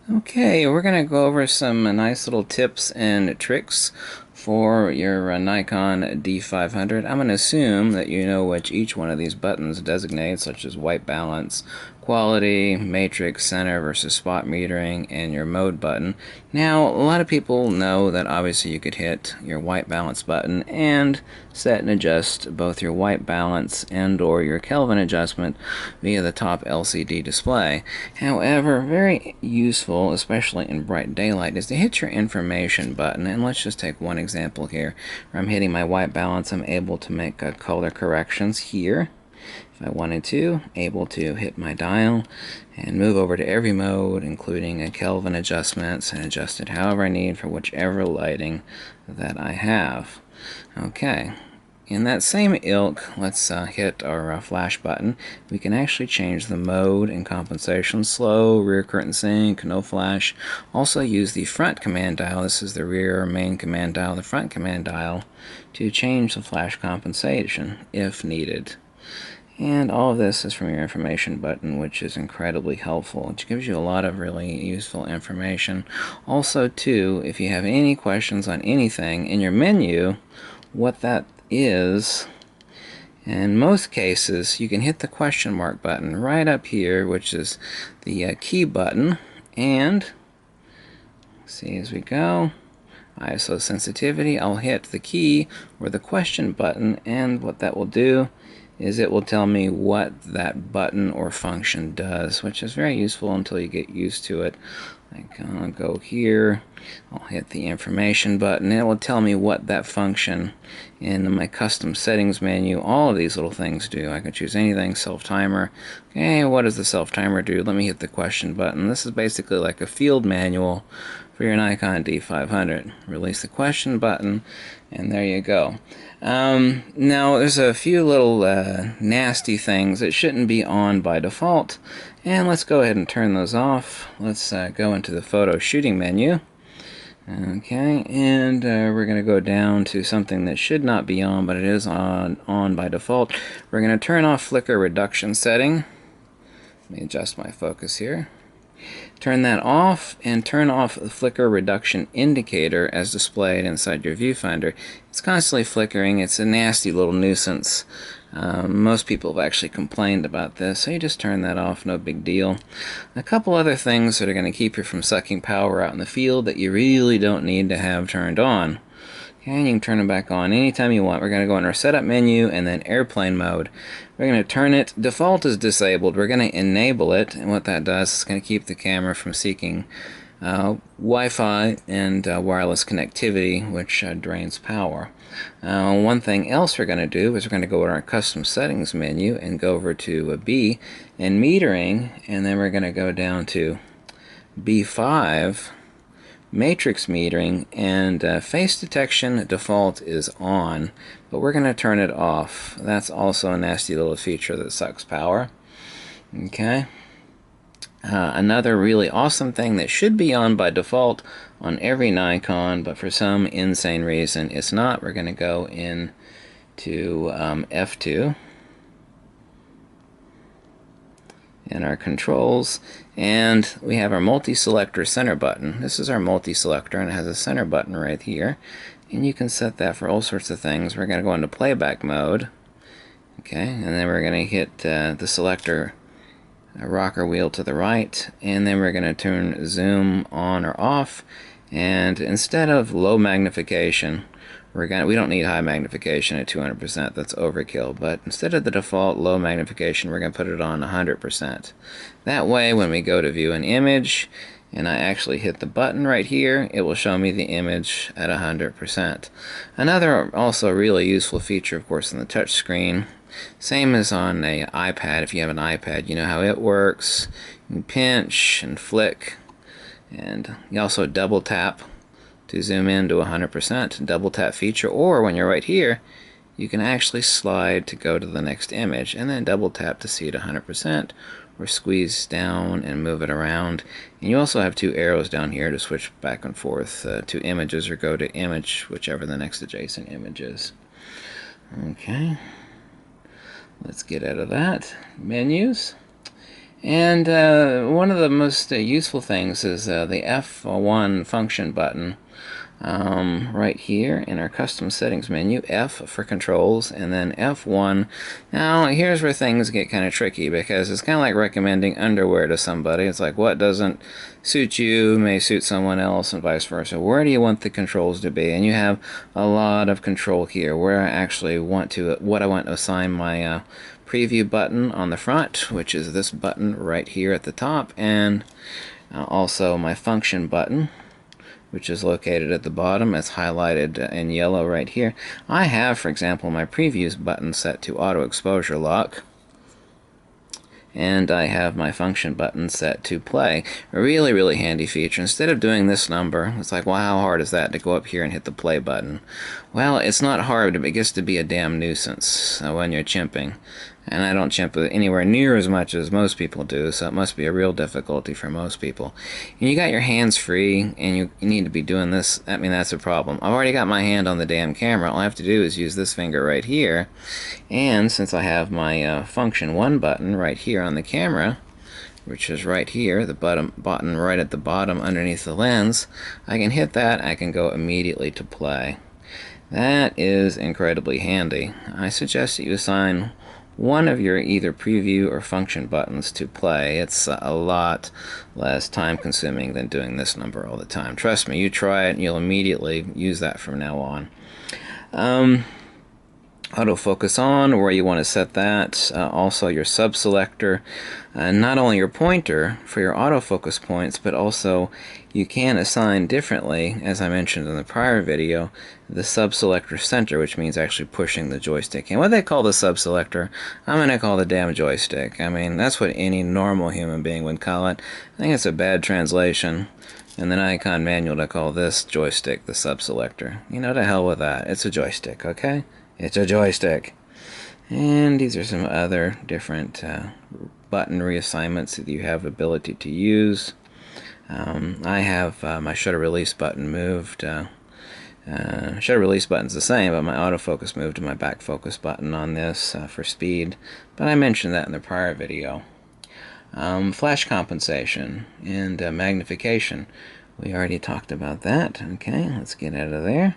Okay, we're going to go over some nice little tips and tricks for your Nikon D500. I'm going to assume that you know what each one of these buttons designates, such as white balance, quality, matrix, center versus spot metering, and your mode button. Now, a lot of people know that obviously you could hit your white balance button and set and adjust both your white balance and or your Kelvin adjustment via the top LCD display. However, very useful, especially in bright daylight, is to hit your information button. And let's just take one example here. Where I'm hitting my white balance, I'm able to make color corrections here. If I wanted to, able to hit my dial and move over to every mode, including Kelvin adjustments, and adjust it however I need for whichever lighting that I have. Okay. In that same ilk, let's hit our flash button. We can actually change the mode and compensation: slow, rear curtain sync, no flash. Also use the front command dial. This is the rear main command dial, the front command dial, to change the flash compensation if needed. And all of this is from your information button, which is incredibly helpful. It gives you a lot of really useful information. Also, too, if you have any questions on anything in your menu, what that is, in most cases, you can hit the question mark button right up here, which is the key button, and see as we go, ISO sensitivity, I'll hit the key or the question button, and what that will do is it will tell me what that button or function does, which is very useful until you get used to it. I'll go here, I'll hit the information button, and it will tell me what that function in my custom settings menu, all of these little things do. I can choose anything, self-timer. Okay, what does the self-timer do? Let me hit the question button. This is basically like a field manual for your Nikon D500. Release the question button, and there you go. Now, there's a few little nasty things that shouldn't be on by default, and let's go ahead and turn those off. Let's go into the photo shooting menu. Okay, and we're going to go down to something that should not be on, but it is on by default. We're going to turn off Flickr Reduction setting. Let me adjust my focus here. Turn that off, and turn off the Flickr Reduction indicator as displayed inside your viewfinder. It's constantly flickering. It's a nasty little nuisance. Most people have actually complained about this, so you just turn that off, no big deal. A couple other things that are going to keep you from sucking power out in the field that you really don't need to have turned on. And you can turn it back on anytime you want. We're going to go in our setup menu and then airplane mode. We're going to turn it, default is disabled. We're going to enable it, and what that does is going to keep the camera from seeking Wi-Fi and wireless connectivity, which drains power. One thing else we're going to do is we're going to go in our custom settings menu and go over to B and metering, and then we're going to go down to B5, matrix metering, and face detection default is on, but we're going to turn it off. That's also a nasty little feature that sucks power. Okay. Another really awesome thing that should be on by default on every Nikon, but for some insane reason it's not. We're going to go into F2 in our controls, and we have our multi-selector center button. This is our multi-selector, and it has a center button right here, and you can set that for all sorts of things. We're going to go into playback mode, okay, and then we're going to hit the selector rocker wheel to the right, and then we're going to turn zoom on or off, and instead of low magnification, we don't need high magnification at 200%, that's overkill, but instead of the default low magnification, we're going to put it on 100%. That way, when we go to view an image, and I actually hit the button right here, it will show me the image at 100%. Another also really useful feature, of course, on the touch screen, same as on an iPad. If you have an iPad, you know how it works. You can pinch and flick, and you also double tap to zoom in to 100%, double tap feature, or when you're right here, you can actually slide to go to the next image, and then double tap to see it 100%, or squeeze down and move it around. And you also have two arrows down here to switch back and forth to images, or go to image, whichever the next adjacent image is. Okay. Let's get out of that. Menus. And one of the most useful things is the F1 function button. Right here in our custom settings menu, F for controls, and then F1. Now, here's where things get kind of tricky, because it's kind of like recommending underwear to somebody. It's like what doesn't suit you may suit someone else, and vice versa. Where do you want the controls to be? And you have a lot of control here, where I actually want to, what I want to assign my preview button on the front, which is this button right here at the top, and also my function button, which is located at the bottom. It's highlighted in yellow right here. I have, for example, my previews button set to auto exposure lock, and I have my function button set to play. A really, really handy feature. Instead of doing this number, it's like, well, how hard is that to go up here and hit the play button? Well, it's not hard, but it gets to be a damn nuisance when you're chimping. And I don't chimp anywhere near as much as most people do, so it must be a real difficulty for most people. And you got your hands free, and you need to be doing this. I mean, that's a problem. I've already got my hand on the damn camera. All I have to do is use this finger right here. And since I have my function 1 button right here on the camera, which is right here, the button right at the bottom underneath the lens, I can hit that. I can go immediately to play. That is incredibly handy. I suggest that you assign one of your either preview or function buttons to play. It's a lot less time consuming than doing this number all the time. Trust me, you try it and you'll immediately use that from now on. Autofocus on, where you want to set that. Also your sub-selector. Not only your pointer for your autofocus points, but also you can assign differently, as I mentioned in the prior video, the sub-selector center, which means actually pushing the joystick in. What they call the sub-selector, I'm going to call the damn joystick. I mean, that's what any normal human being would call it. I think it's a bad translation. In the Nikon manual, they call this joystick the sub-selector. You know, to hell with that. It's a joystick, okay? It's a joystick. And these are some other different button reassignments that you have ability to use. I have my shutter release button moved. Shutter release button's the same, but my autofocus moved to my back focus button on this for speed. But I mentioned that in the prior video. Flash compensation and magnification. We already talked about that. Okay, let's get out of there.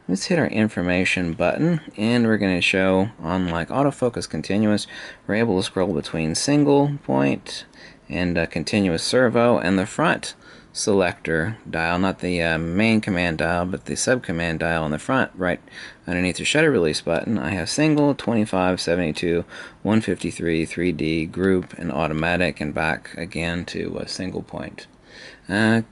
Let's hit our information button, and we're going to show, unlike autofocus continuous, we're able to scroll between single point and continuous servo, and the front selector dial, not the main command dial, but the sub-command dial on the front, right underneath the shutter release button. I have single, 25, 72, 153, 3D, group, and automatic, and back again to a single point. You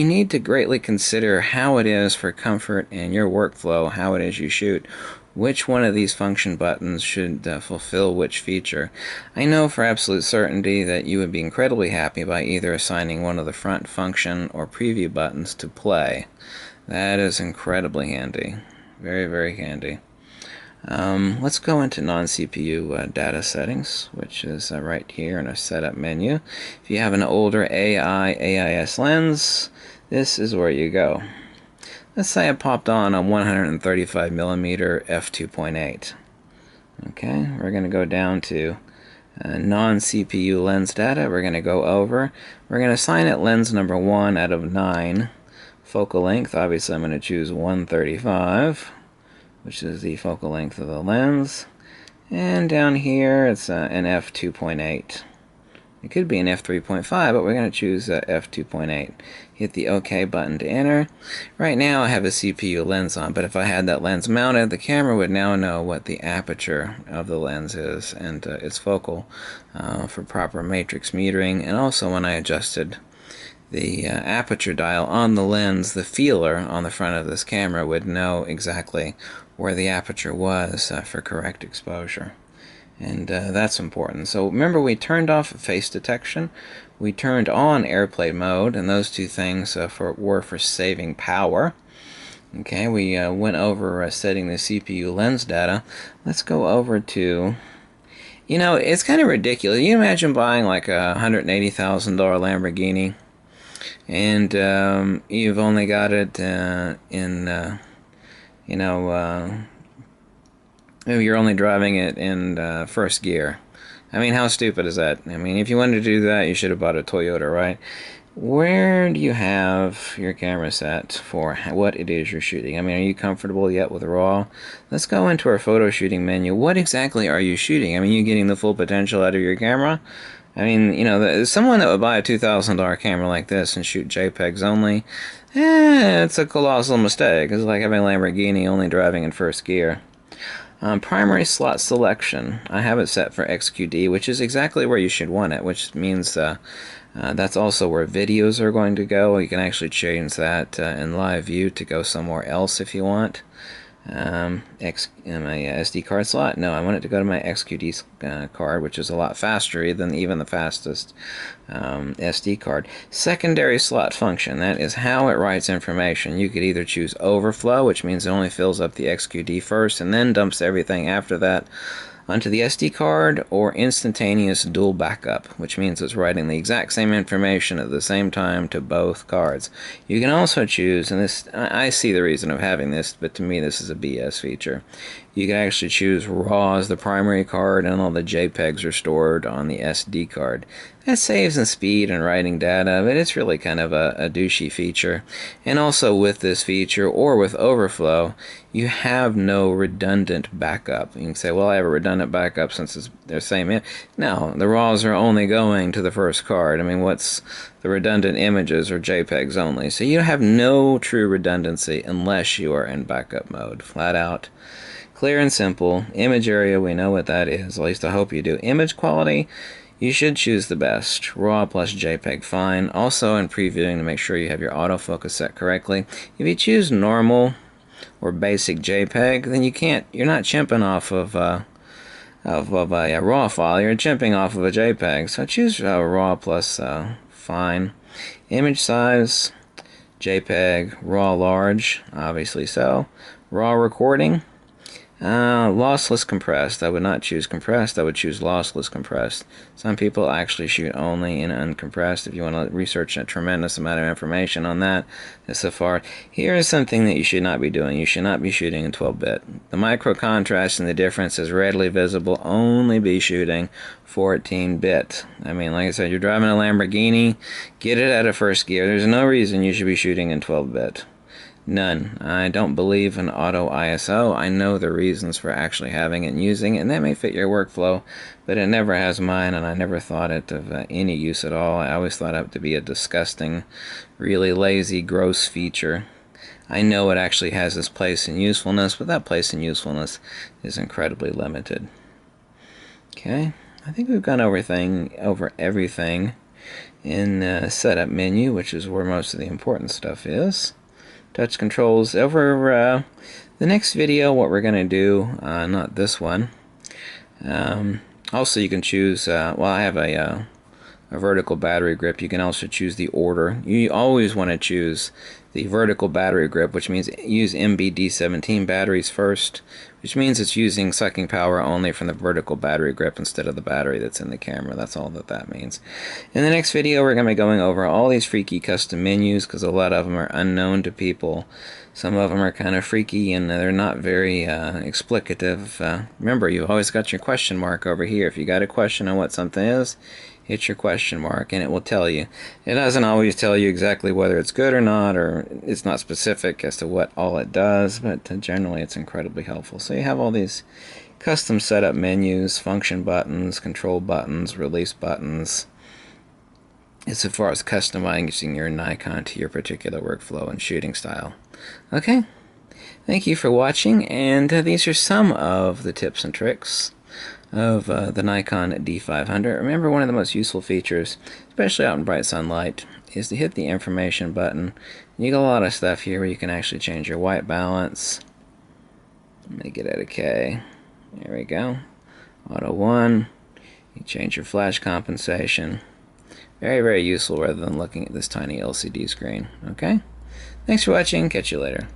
need to greatly consider how it is for comfort in your workflow, how it is you shoot, which one of these function buttons should fulfill which feature. I know for absolute certainty that you would be incredibly happy by either assigning one of the front function or preview buttons to play. That is incredibly handy. Very, very handy. Let's go into non-CPU data settings, which is right here in our setup menu. If you have an older AIS lens, this is where you go. Let's say I popped on a 135mm f2.8. Okay, we're going to go down to non-CPU lens data. We're going to go over. We're going to assign it lens number 1 out of 9. Focal length, obviously I'm going to choose 135. Which is the focal length of the lens. And down here it's an f2.8. It could be an f3.5, but we're going to choose f2.8. Hit the OK button to enter. Right now I have a CPU lens on, but if I had that lens mounted, the camera would now know what the aperture of the lens is and its focal for proper matrix metering. And also when I adjusted the aperture dial on the lens, the feeler on the front of this camera would know exactly where the aperture was for correct exposure. And that's important. So remember, we turned off face detection, we turned on airplane mode, and those two things were for saving power. Okay, we went over setting the CPU lens data. Let's go over to, you know, it's kind of ridiculous. You imagine buying like a $180,000 Lamborghini, and you've only got it in, you know, maybe you're only driving it in first gear. I mean, how stupid is that? I mean, if you wanted to do that, you should have bought a Toyota, right? Where do you have your camera set for what it is you're shooting? I mean, are you comfortable yet with RAW? Let's go into our photo shooting menu. What exactly are you shooting? I mean, you getting the full potential out of your camera? I mean, you know, someone that would buy a $2,000 camera like this and shoot JPEGs only, it's a colossal mistake. It's like having a Lamborghini only driving in first gear. Primary slot selection, I have it set for XQD, which is exactly where you should want it, which means that's also where videos are going to go. You can actually change that in live view to go somewhere else if you want. My SD card slot? No, I want it to go to my XQD card, which is a lot faster than even the fastest SD card. Secondary slot function, that is how it writes information. You could either choose overflow, which means it only fills up the XQD first and then dumps everything after that onto the SD card, or instantaneous dual backup, which means it's writing the exact same information at the same time to both cards. You can also choose, and this, I see the reason of having this, but to me this is a BS feature. You can actually choose RAW as the primary card, and all the JPEGs are stored on the SD card. That saves in speed and writing data, but it's really kind of a douchey feature. And also with this feature, or with overflow, you have no redundant backup. You can say, well, I have a redundant backup since they're the same. No, the RAWs are only going to the first card. I mean, what's the redundant images are JPEGs only. So you have no true redundancy unless you are in backup mode, flat out. Clear and simple. Image area, we know what that is. At least I hope you do. Image quality, you should choose the best. RAW plus JPEG, fine. Also in previewing, to make sure you have your autofocus set correctly. If you choose normal or basic JPEG, then you're not chimping off of a RAW file. You're chimping off of a JPEG. So choose RAW plus fine. Image size, JPEG, RAW large, obviously so. RAW recording. Lossless compressed. I would not choose compressed. I would choose lossless compressed. Some people actually shoot only in uncompressed. If you want to research a tremendous amount of information on that, so far, here is something that you should not be doing. You should not be shooting in 12-bit. The micro contrast and the difference is readily visible. Only be shooting 14-bit. I mean, like I said, you're driving a Lamborghini, get it out of first gear. There's no reason you should be shooting in 12-bit. None. I don't believe in auto ISO. I know the reasons for actually having it and using it, and that may fit your workflow, but it never has mine, and I never thought it of any use at all. I always thought it to be a disgusting, really lazy, gross feature. I know it actually has its place in usefulness, but that place in usefulness is incredibly limited. Okay, I think we've gone over everything in the setup menu, which is where most of the important stuff is. Touch controls. Over the next video, what we're going to do, not this one, also you can choose, well, I have a vertical battery grip. You can also choose the order. You always want to choose the vertical battery grip, which means use MBD17 batteries first, which means it's using sucking power only from the vertical battery grip instead of the battery that's in the camera. That's all that means. In the next video, we're going to be going over all these freaky custom menus, because a lot of them are unknown to people. Some of them are kind of freaky, and they're not very explicative. Remember, you've always got your question mark over here. If you got a question on what something is, hit your question mark and it will tell you. It doesn't always tell you exactly whether it's good or not, or it's not specific as to what all it does, but generally it's incredibly helpful. So you have all these custom setup menus, function buttons, control buttons, release buttons, as far as customizing your Nikon to your particular workflow and shooting style. Okay, thank you for watching, and these are some of the tips and tricks of the Nikon D500. Remember, one of the most useful features, especially out in bright sunlight, is to hit the information button. You got a lot of stuff here where you can actually change your white balance. Let me get it at a K. There we go. Auto 1. You change your flash compensation. Very, very useful rather than looking at this tiny LCD screen. Okay? Thanks for watching. Catch you later.